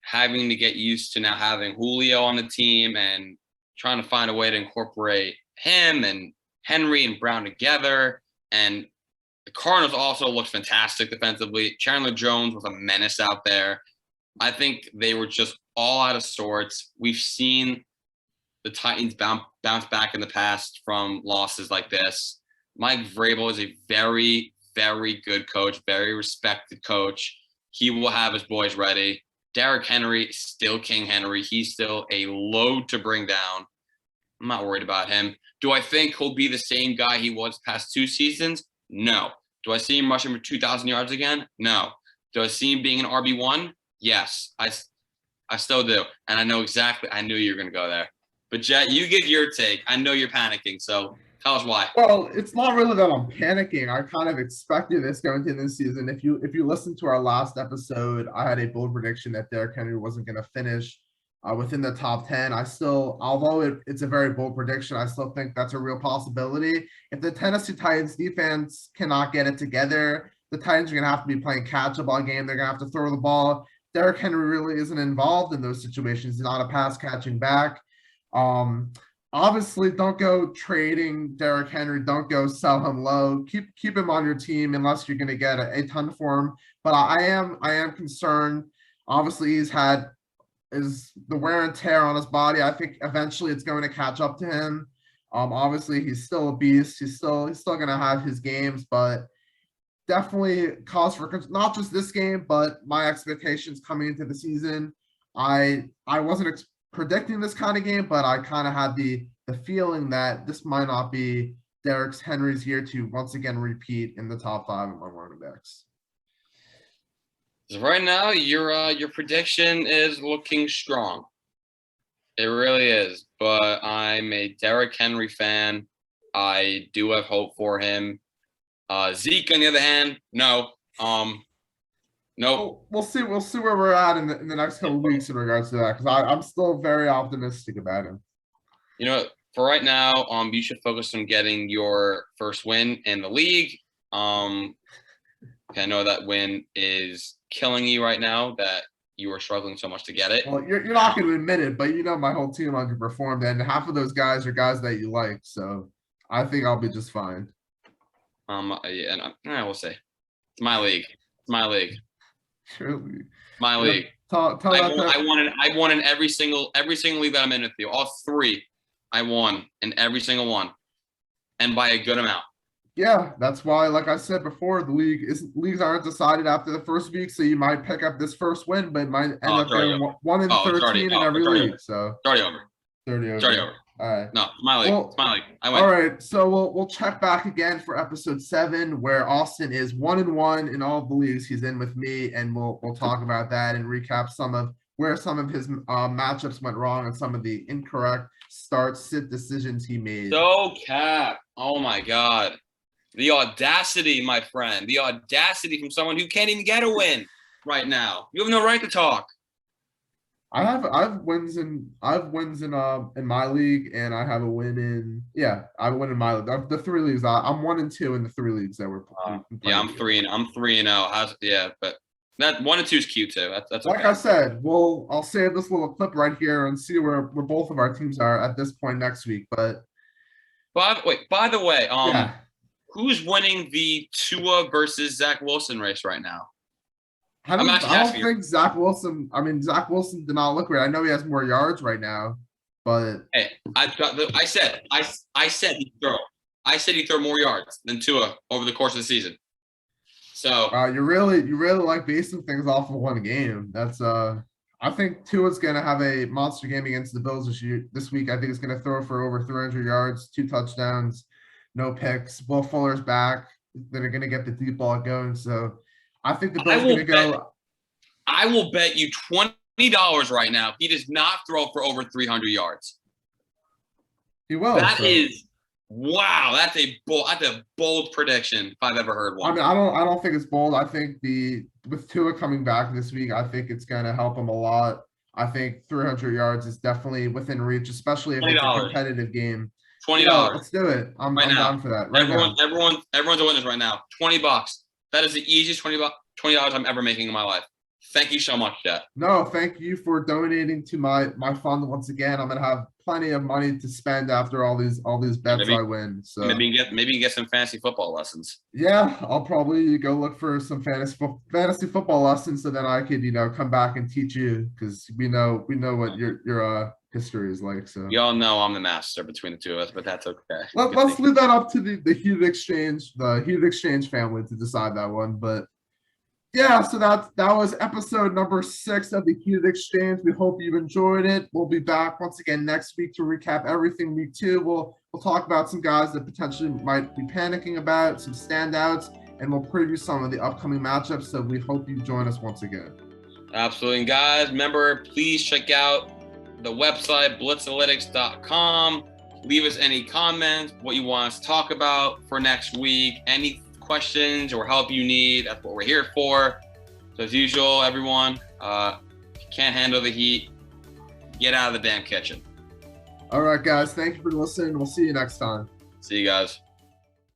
having to get used to now having Julio on the team and trying to find a way to incorporate him and Henry and Brown together. And the Cardinals also looked fantastic defensively. Chandler Jones was a menace out there. I think they were just all out of sorts. We've seen the Titans bounce back in the past from losses like this. Mike Vrabel is a very, very good coach, very respected coach. He will have his boys ready. Derrick Henry is still King Henry. He's still a load to bring down. I'm not worried about him. Do I think he'll be the same guy he was past 2 seasons? No. Do I see him rushing for 2,000 yards again? No. Do I see him being an RB1? Yes. I still do. And I knew you were going to go there. But Jett, you give your take. I know you're panicking, so tell us why. Well, it's not really that I'm panicking. I kind of expected this going into this season. If you listen to our last episode, I had a bold prediction that Derrick Henry wasn't going to finish within the top 10. Although it's a very bold prediction, I still think that's a real possibility. If the Tennessee Titans defense cannot get it together, the Titans are going to have to be playing catch-up all game. They're going to have to throw the ball. Derrick Henry really isn't involved in those situations. He's not a pass-catching back. obviously don't go trading Derrick Henry. Don't go sell him low. Keep him on your team unless you're going to get a ton for him. But I am concerned. Obviously, he's had the wear and tear on his body. I think eventually it's going to catch up to him. Obviously he's still a beast. He's still going to have his games, but definitely cause for not just this game, but my expectations coming into the season. I wasn't predicting this kind of game, but I kind of had the feeling that this might not be Derrick Henry's year to once again repeat in the top 5 of my running backs. Right now, your prediction is looking strong. It really is. But I'm a Derrick Henry fan. I do have hope for him. Zeke, on the other hand, no. Nope. We'll see where we're at in the next couple of weeks in regards to that, because I'm still very optimistic about him. You know, for right now, you should focus on getting your first win in the league. I know that win is killing you right now, that you are struggling so much to get it. Well, you're not going to admit it, but you know my whole team underperformed, and half of those guys are guys that you like, so I think I'll be just fine. Yeah, and we'll see. It's my league. It's my league. Surely. My league. I won in every single league that I'm in with you. All 3, I won in every single one, and by a good amount. Yeah, that's why, like I said before, leagues aren't decided after the first week, so you might pick up this first win, but it might end up getting 1 in 13 in every league. So it's already over. 30 over. It's already over. All right. No, it's my league. It's my league. I win. All right, so we'll check back again for episode 7, where Austin is 1-1 in all the leagues he's in with me, and we'll talk about that and recap where some of his matchups went wrong and some of the incorrect sit decisions he made. So cap. Oh my God. The audacity, my friend. The audacity from someone who can't even get a win right now. You have no right to talk. I have wins in my league, and I have a win in I have a win in my league. The 3 leagues. I'm 1-2 in the 3 leagues that we're playing. Yeah, I'm 3-0. Yeah, but that 1 and 2 is cute too. That's like okay. I said. I'll save this little clip right here and see where both of our teams are at this point next week. But by the way, who's winning the Tua versus Zach Wilson race right now? I don't think Zach Wilson. I mean, Zach Wilson did not look great. I know he has more yards right now, but hey, I said he'd throw. I said he'd throw more yards than Tua over the course of the season. So you really like basing things off of one game. That's I think Tua's gonna have a monster game against the Bills this week. I think he's gonna throw for over 300 yards, 2 touchdowns, no picks. Will Fuller's back. They're gonna get the deep ball going. So I think the Bills gonna go. I will bet you $20 right now he does not throw for over 300 yards. He will. Wow. That's a bold prediction if I've ever heard one. I mean, I don't think it's bold. I think with Tua coming back this week, I think it's gonna help him a lot. I think 300 yards is definitely within reach, especially if it's a competitive game. $20. Let's do it. I'm down for that. Everyone's a witness right now. $20. That is the easiest $20 I'm ever making in my life. Thank you so much, Jett. No, thank you for donating to my fund once again. I'm gonna have plenty of money to spend after all these bets I win. So maybe you can get some fantasy football lessons. Yeah, I'll probably go look for some fantasy football lessons, so then I could come back and teach you, because we know what your history is like. So you all know I'm the master between the two of us, but that's okay. Let's leave that up to the Heated Exchange family to decide that one. But yeah, so that was episode number 6 of the Heated Exchange. We hope you enjoyed it. We'll be back once again next week to recap everything week 2. We'll talk about some guys that potentially might be panicking about, some standouts, and we'll preview some of the upcoming matchups. So we hope you join us once again. Absolutely. And guys, remember, please check out the website, blitzanalytics.com. Leave us any comments, what you want us to talk about for next week, any questions or help you need. That's what we're here for. So as usual, everyone, if you can't handle the heat, get out of the damn kitchen. All right, guys. Thank you for listening. We'll see you next time. See you guys.